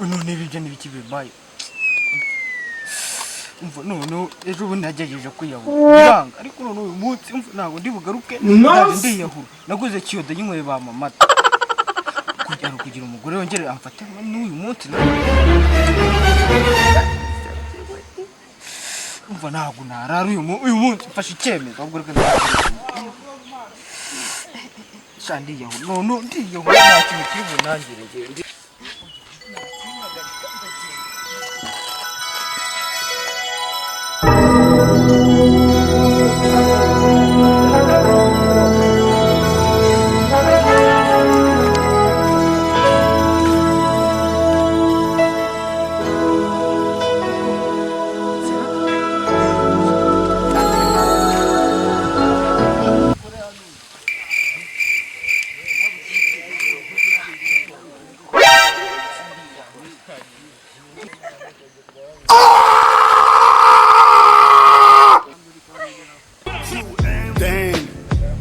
none ibyo nibikibibaye umva none ejo bundi nagejeje kwiyahura biranga ariko none uyu munsi umva ntago ndi bugaruke ndiyahura naguze kiyoda y'inkweye ba mama kugira umugore wongere amfate n'uyu munsi umva ntago narara uyu munsi mfashe icyemezo ahubwo reka ndiyahura none ndiyahura nta kintu kiri bunangire ngende.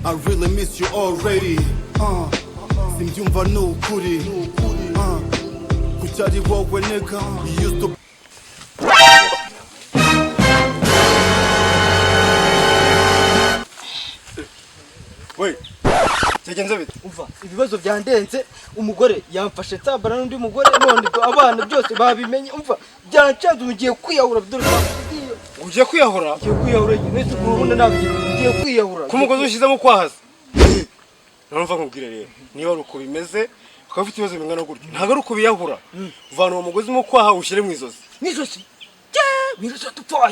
I really miss you already. Simbyumva nukuri. Kucyari wowe nigga. You used to. Wait. Cyagenze bite? Umva ibibazo byandenze umugore yamfashe nsambana n'undi mugore none abana byose babimenye umva byancanze umugiye kwiyahura dore ugiye kwiyahura? Ugiye kwiyahura wese urubundi nabigiye kwiyahura. Kumugozi ushizemo kwahaza. Narumva nkubwire rero niba ari uko bimeze ukaba ufite ibibazo bingana gutyo ntago ari uko biyahura uvana uwo mugozi mu kwaha ushyire mu izosi. N'izosi? Wirosa tupfa.